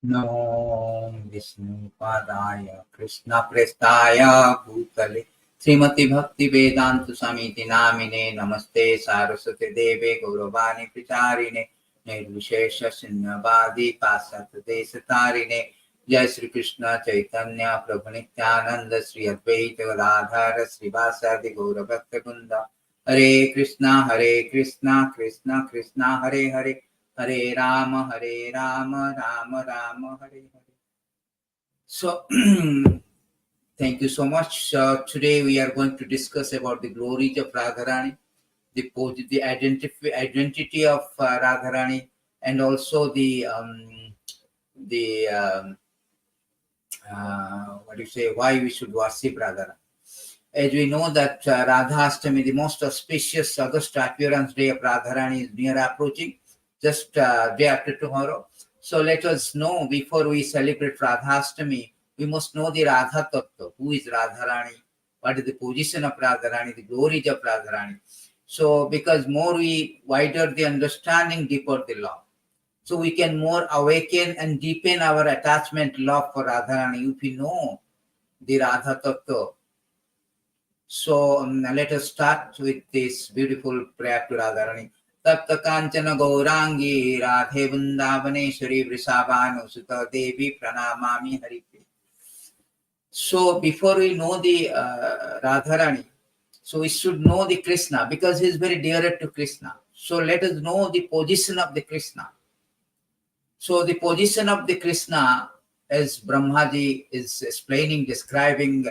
Namo Vishnupadaya Krishna Prestaya Bhutale Śrīmatī Bhakti Vedanta Samiti Namine Namaste Saraswati Deve Gauravani Pracharine Nirvishesha Sinnavadi Pasat Desatarine Jai Śrī Kṛṣṇa Chaitanya Prabhu Nityananda Śrī Advaita Gadadhara Śrīvasadi Gauravakta Kunda Hare Krishna Krishna Krishna Hare Hare Hare Rama, Rama Rama, Hare Hare. So, thank you so much. Today we are going to discuss about the glories of Radharāṇi, the identity of Radharāṇi, and also why we should worship Radharāṇi. As we know that Radhāśṭamī, the most auspicious August appearance day of Radharāṇi, is near approaching. Just day after tomorrow. So let us know, before we celebrate Radhāśṭamī, we must know the Radha Tattva. Who is Radharāṇi? What is the position of Radharāṇi? The glories of Radharāṇi. So because wider the understanding, deeper the love. So we can more awaken and deepen our attachment, love for Radharāṇi if we know the Radha Tattva. So let us start with this beautiful prayer to Radharāṇi. Tapta Kanchana Gaurangi Radhe Vrindavaneshwari Vrishabhanusutta Devi Pranamami Haripi. So before we know the Radharāṇi, so we should know the Kṛṣṇa, because he is very dear to Kṛṣṇa. So let us know the position of the Kṛṣṇa. So the position of the Kṛṣṇa, as Brahmaji is explaining, describing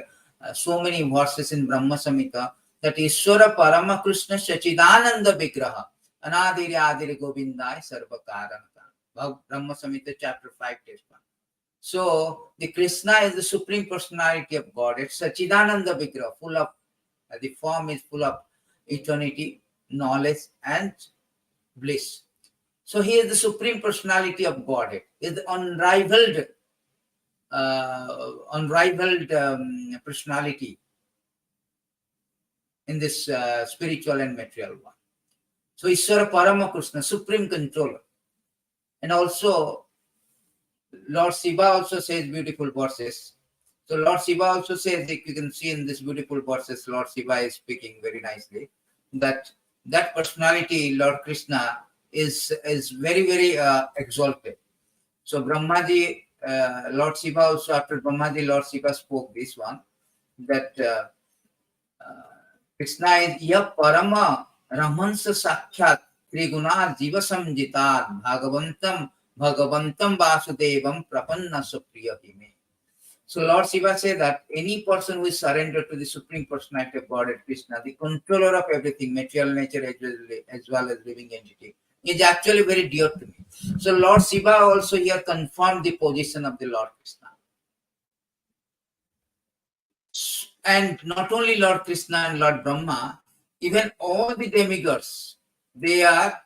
so many verses in Brahma Samhita, that Ishvara Parama Kṛṣṇa Sachidananda Vigraha Anadiri Adiri Govindai sarva-lakṣmī-mayī. Brahma Samhita chapter 5 text 1. So the Kṛṣṇa is the supreme personality of God. It's Sachidananda Vigraha, full of the form is full of eternity, knowledge, and bliss. So he is the supreme personality of Godhead. He is the unrivaled personality in this spiritual and material one. So Ishvara Parama Kṛṣṇa, supreme controller. And also Lord Shiva also says beautiful verses. So Lord Shiva also says, that you can see in this beautiful verses, Lord Shiva is speaking very nicely, that personality, Lord Kṛṣṇa, is very, very exalted. So Brahmaji, Lord Shiva also, after Brahmaji, Lord Shiva spoke this one, that Kṛṣṇa is ya parama Ramansa Sakhyat Triguna Jiva Samjitat Bhagavantam Vasudevam Prapanna Supriya Hime. So Lord Shiva said that any person who is surrendered to the Supreme Personality of Godhead Kṛṣṇa, the controller of everything, material nature as well as living entity, is actually very dear to me. So Lord Shiva also here confirmed the position of the Lord Kṛṣṇa. And not only Lord Kṛṣṇa and Lord Brahma, even all the demigods, they are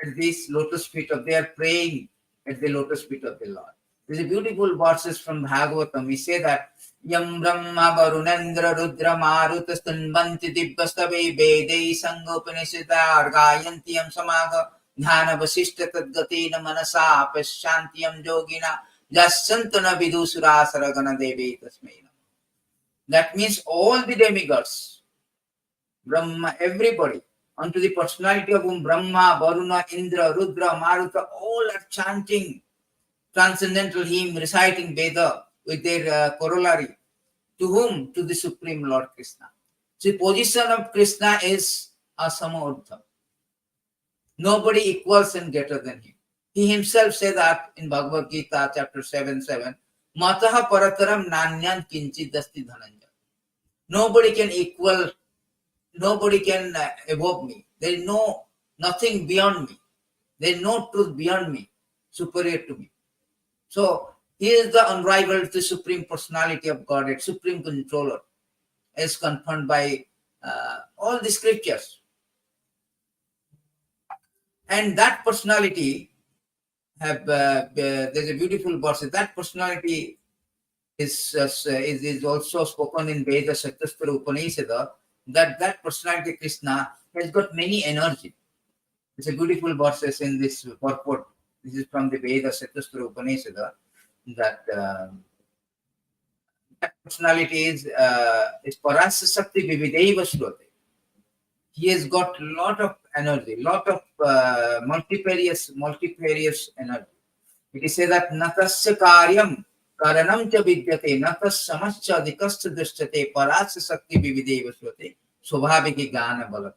at this lotus feet they are praying at the lotus feet of the Lord. There's a beautiful verses from Bhagavatam. We say that Yam Brahma Varunendra Rudra Maruta Stanbanti Dibbastave Vedai Sangopanishita Argayantiyam Samaga Dhyana Vasishta Tadgatina Manasa Pasyantiyam Yogina Jasantana Vidusura Saragana Devi Tasmena. That means all the demigods, Brahma, everybody, unto the personality of whom Brahma, Varuna, Indra, Rudra, Maruta, all are chanting transcendental hymn, reciting Veda with their corollary. To whom? To the Supreme Lord Kṛṣṇa. So the position of Kṛṣṇa is asamordha. Nobody equals and greater than him. He himself said that in Bhagavad Gita chapter 7:7, Mataha parataram nanyan kinchid dasti dhananja. Nobody can equal, nobody can above me. There is nothing beyond me. There is no truth beyond me, superior to me. So he is the unrivaled, the supreme personality of Godhead, supreme controller, as confirmed by all the scriptures. And that personality there's a beautiful verse. That personality is also spoken in Veda Satyasthara Upanishad, that personality Kṛṣṇa has got many energy. It's a beautiful verses in this purport. This is from the Veda Satyasthara Upanishad. that that personality is parā-sakti vivideva śrūmatī. He has got lot of energy, lot of multifarious energy. It is said that natasya karyam karanam cha vidyate natas samascha adhikascha drishyate parā-sakti vivideva śrūmatī swabhaviki gāna balati.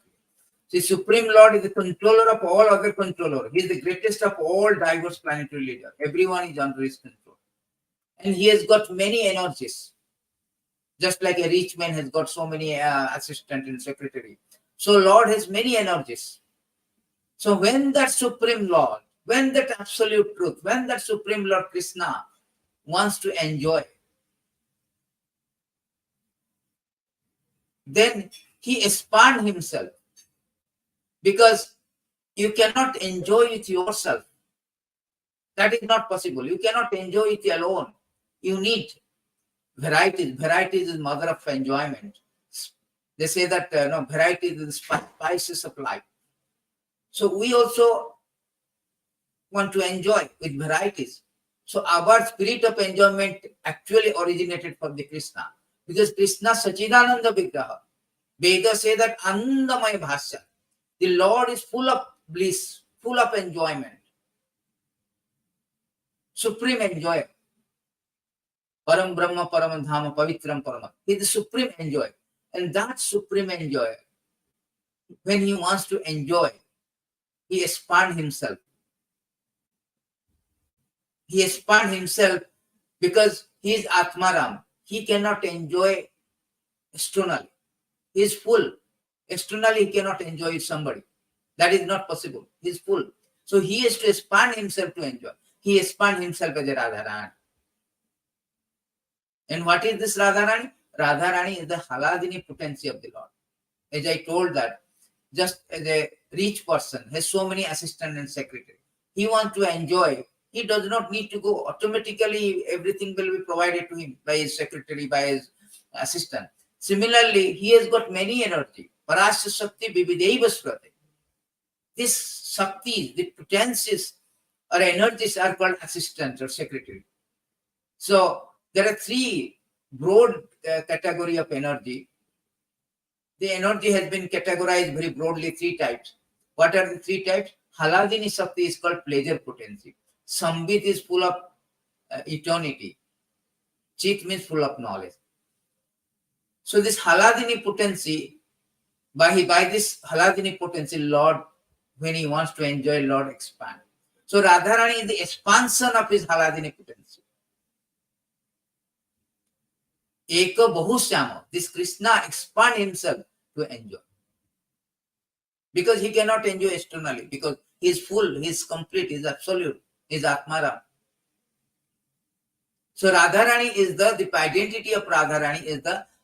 The Supreme Lord is the controller of all other controllers. He is the greatest of all diverse planetary leaders. Everyone is under his control. And he has got many energies. Just like a rich man has got so many assistant and secretary. So Lord has many energies. So when that Supreme Lord, when that absolute truth, when that Supreme Lord Kṛṣṇa wants to enjoy, then he expands himself. Because you cannot enjoy it yourself. That is not possible. You cannot enjoy it alone. You need varieties. Varieties is mother of enjoyment. They say that varieties is the spices of life. So we also want to enjoy with varieties. So our spirit of enjoyment actually originated from the Kṛṣṇa. Because Kṛṣṇa Sachidananda Vigraha. Vedas say that Anandamaya Bhasya. The Lord is full of bliss, full of enjoyment. Supreme enjoyer. Param Brahma, Param Dhama, Pavitram Parama. He is the supreme enjoyer. And that supreme enjoyer, when he wants to enjoy, he expands himself. He expands himself because he is Atmaram. He cannot enjoy externally. He is full. Externally, he cannot enjoy somebody. That is not possible. He is full. So he has to expand himself to enjoy. He expands himself as a Rādhārāṇi. And what is this Rādhārāṇi? Rādhārāṇi is the Haladini potency of the Lord. As I told that, just as a rich person has so many assistants and secretaries, he wants to enjoy. He does not need to go automatically. Everything will be provided to him by his secretary, by his assistant. Similarly, he has got many energy. Parā-sakti vivideva śrūmatī. These shaktis, the potencies or energies are called assistants or secretary. So there are three broad category of energy. The energy has been categorized very broadly, three types. What are the three types? Haladini Shakti is called pleasure potency. Sambit is full of eternity. Chit means full of knowledge. So this Haladini potency, by this Haladini potency, Lord, when he wants to enjoy, Lord expand. So Rādhārāṇi is the expansion of his Haladini potency. Eka Bahusyama, this Kṛṣṇa expand himself to enjoy. Because he cannot enjoy externally, because he is full, he is complete, he is absolute, he is Atmaram. So Rādhārāṇi is the identity of Rādhārāṇi is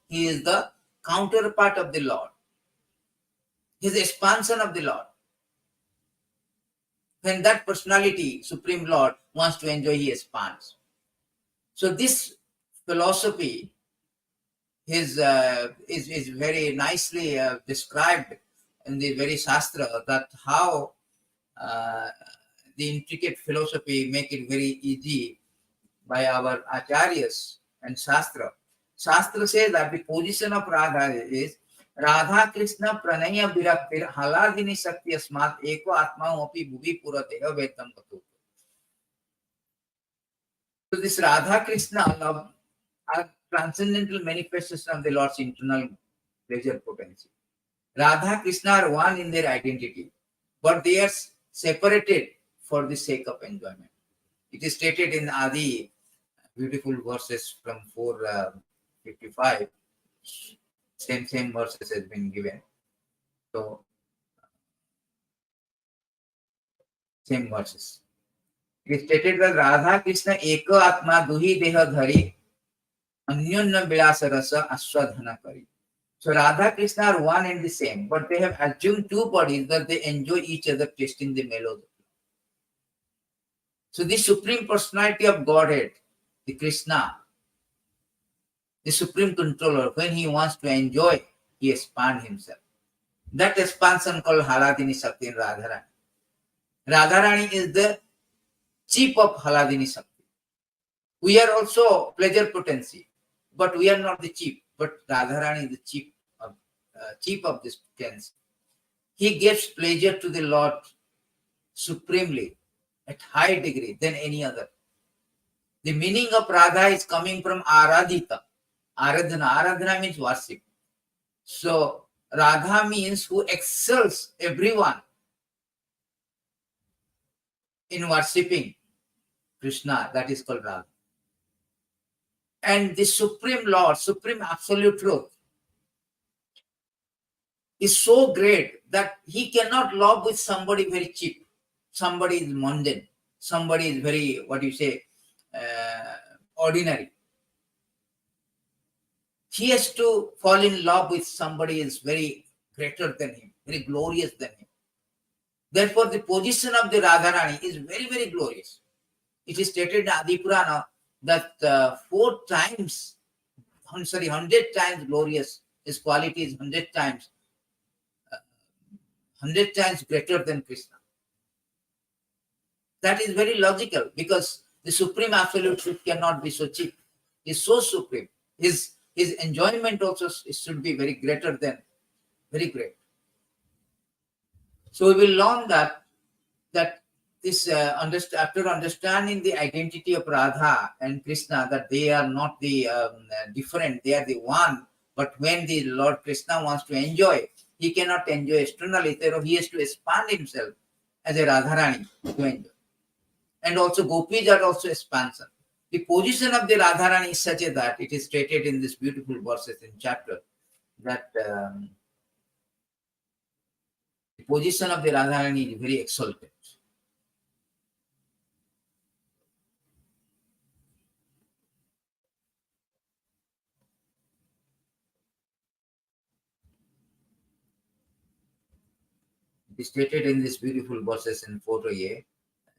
he is the counterpart of the Lord. He is the expansion of the Lord. When that personality, Supreme Lord, wants to enjoy, he expands. So this philosophy is very nicely described in the very Shastra, that how the intricate philosophy make it very easy by our acharyas and Shastra. Shastra says that the position of Radha is Radha Krishna Pranaya Viraktir Haladini Shakti Asmat Eko Atma Opi Bhuvi Purateha Vetam Patu. So this Radha Krishna love are transcendental manifestation of the Lord's internal pleasure potency. Radha Krishna are one in their identity, but they are separated for the sake of enjoyment. It is stated in Adi, beautiful verses from 455. Same verses has been given. So, same verses. It is stated that Radha Krishna Eka Atma Duhi Deha Dhari Anyonna Vilasa Rasa Aswadhana Kari. So Radha Krishna are one and the same, but they have assumed two bodies that they enjoy each other tasting the melody. So the Supreme Personality of Godhead, the Kṛṣṇa, the Supreme Controller, when he wants to enjoy, he expands himself. That expansion called Haladini Shakti in Rādhārāṇi. Rādhārāṇi is the chief of Haladini Shakti, We are also pleasure potency, but we are not the chief. But Radharani is the chief of this potency. He gives pleasure to the Lord supremely, at high degree than any other. The meaning of Radha is coming from Aradhika. Aradhana means worship. So Radha means who excels everyone in worshipping Krishna. That is called Radha. And the Supreme Lord, Supreme Absolute Truth, is so great that he cannot love with somebody very cheap. Somebody is mundane. Somebody is very, ordinary. He has to fall in love with somebody is very greater than him, very glorious than him. Therefore, the position of the Radharani is very, very glorious. It is stated in Adi Purana that 100 times glorious. His quality is 100 times greater than Krishna. That is very logical because the Supreme Absolute Truth cannot be so cheap. He is so supreme. His enjoyment also should be very greater than, very great. So we will learn that this after understanding the identity of Radha and Krishna, that they are not the different, they are the one. But when the Lord Krishna wants to enjoy, he cannot enjoy externally. Therefore, he has to expand himself as a Radharani to enjoy. And also gopis are also expansion. The position of the Radharani is such that it is stated in this beautiful verses in chapter that the position of the Radharani is very exalted. It is stated in this beautiful verses in photo A,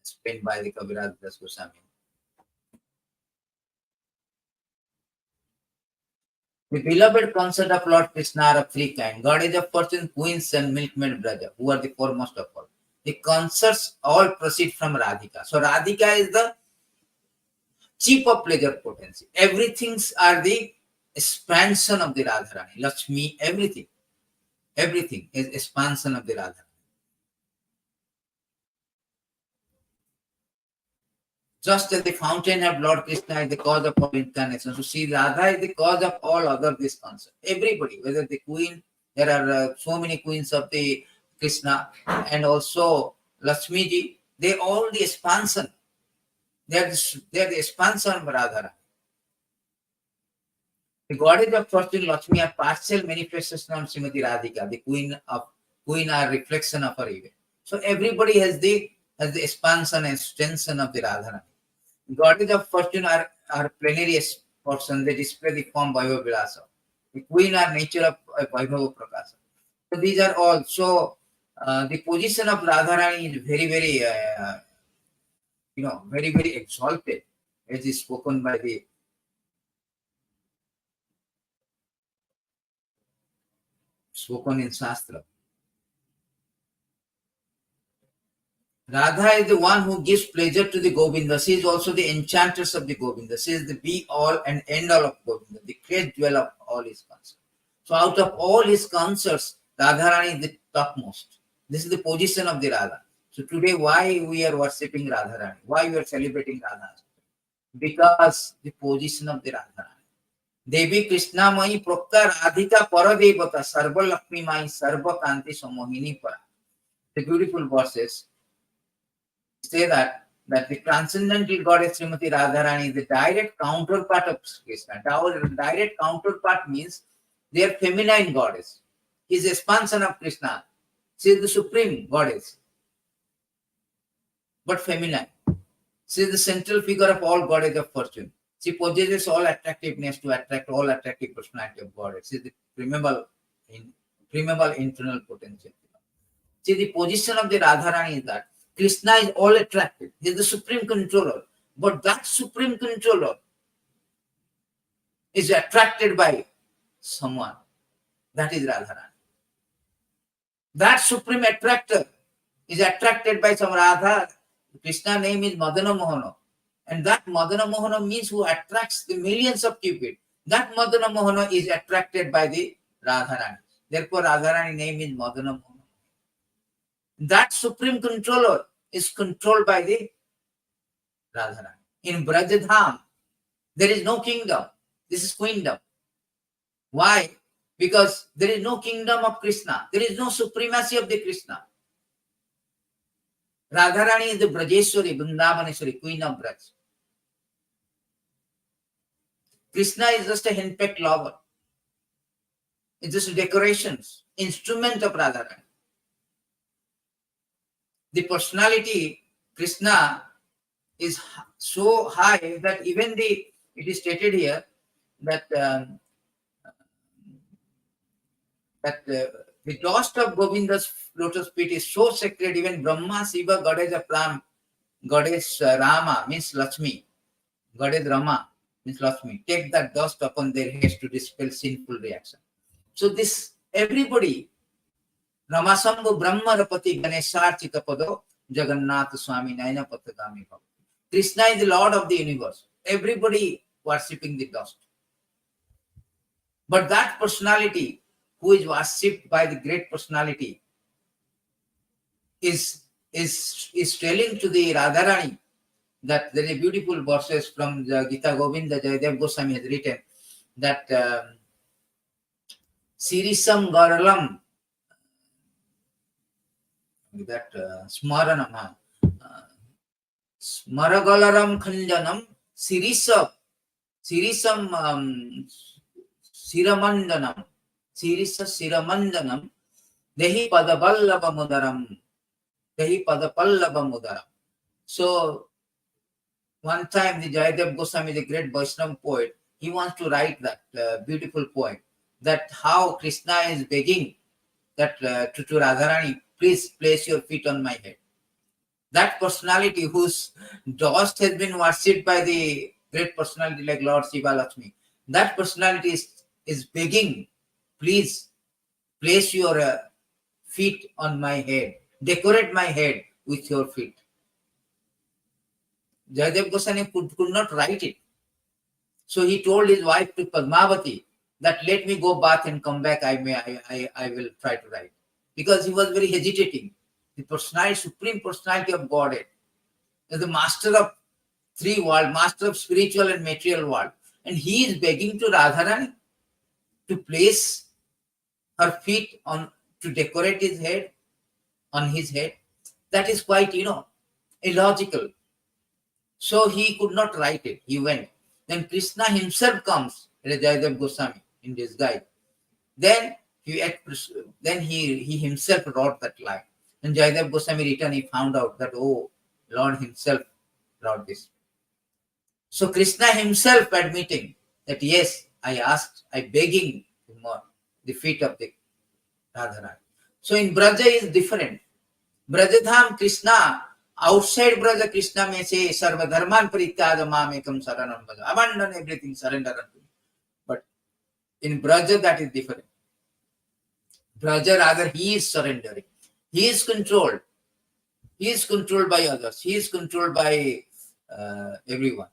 explained by the Kaviraj Das Goswami. The beloved consort of Lord Krishna are of three kinds: goddess of fortune, queens, and milkmaid Braja, who are the foremost of all. The consorts all proceed from Rādhikā. So Rādhikā is the chief of pleasure potency. Everything are the expansion of the Radharani. Lakshmi, everything is expansion of the Radharani. Just as the fountain of Lord Krishna is the cause of all incarnation. So see, Radha is the cause of all other this concept. Everybody, whether the queen, there are so many queens of the Krishna, and also Lakshmi ji, they all the expansion. They are the expansion of Radharani. The goddess of fortune, Lakshmi, are partial manifestation of Śrīmatī Rādhikā. The queen are reflection of her event. So everybody has the expansion and extension of the Radharani. Goddess of fortune are plenary portion. They display the form Vaibhava Vilasa. The queen are nature of Vaibhava Prakasa. So these are all. So the position of Radharani is very, very, very, very exalted, as is spoken by the spoken in Shastra. Radha is the one who gives pleasure to the Govinda. She is also the enchantress of the Govinda. She is the be all and end all of Govinda, the great jewel of all his concerts. So out of all his concerts, Radharani is the topmost. This is the position of the Radha. So today, why we are worshipping Radharani? Why we are celebrating Radha? Because the position of the Radharani. Devī kṛṣṇa-mayī proktā rādhikā para-devatā sarva-lakṣmī-mayī kāntiḥ sammohinī para. The beautiful verses say that the transcendental goddess Śrīmatī Rādhārāṇi is the direct counterpart of Krishna. Direct counterpart means they are feminine goddess. He is expansion of Krishna. She is the supreme goddess, but feminine. She is the central figure of all goddess of fortune. She possesses all attractiveness to attract all attractive personality of goddess. She is the primeval internal potential. See, the position of the Radharani is that Krishna is all attractive. He is the supreme controller. But that supreme controller is attracted by someone. That is Radharani. That supreme attractor is attracted by some Radha. Krishna's name is Madana Mohana. And that Madana Mohana means who attracts the millions of Cupid. That Madana Mohana is attracted by the Radharani. Therefore, Radharani name is Madana Mohana. That supreme controller is controlled by the Radharani. In Brajadham, there is no kingdom. This is queendom. Why? Because there is no kingdom of Krishna. There is no supremacy of the Krishna. Radharani is the Brajeshwari, Vrindavaneshwari, queen of Braj. Krishna is just a henpecked lover. It's just decorations, instrument of Radharani. The personality, Krishna, is so high that even it is stated here that the dust of Govinda's lotus feet is so sacred, even Brahma, Shiva, goddess of Ram, goddess Rama means Lakshmi, goddess Rama means Lakshmi, take that dust upon their heads to dispel sinful reaction. So this, everybody, Ramasambhu Brahmarapati Ganeshārchita Pado Jagannath Swami Naina Patagami Bhakti. Krishna is the Lord of the universe. Everybody worshipping the dust. But that personality who is worshipped by the great personality is telling to the Radharani that there is beautiful verses from the Gita Govinda Jayadev Goswami has written that Sirisam Garalam, that Smaranam, Smaragalaram Khanjanam, Sirisam Siramandanam, Sirisa Siramandanam, Dehi Padaballava Mudaram, Dehi Padapallava Mudaram. So, one time the Jayadev Goswami, the great Vaishnava poet, he wants to write that beautiful poem, that how Krishna is begging that to Radharani, please place your feet on my head. That personality whose dust has been worshipped by the great personality like Lord Shiva Lakshmi, that personality is begging, please place your feet on my head, decorate my head with your feet. Jayadev Goswami could not write it. So he told his wife to Padmavati that let me go bath and come back, I will try to write. Because he was very hesitating. The personality, supreme personality of Godhead, is the master of three worlds, master of spiritual and material world. And he is begging to Radharani to place her feet on, to decorate his head, on his head. That is quite, illogical. So he could not write it. He went. Then Krishna himself comes, Jayadev Goswami, in disguise. Then he himself wrote that line. And Jayadev Goswami returned, he found out that, oh, Lord himself wrote this. So Krishna himself admitting that, yes, I begging the feet of the Radharani. So in Braja is different. Brajadham Krishna, outside Braja Krishna may say, Sarva Dharman Parityāja Mamekam Saranam Bhaja. Abandon everything, surrender unto me. But in Braja that is different. Braja rather he is surrendering. He is controlled. He is controlled by others. He is controlled by everyone.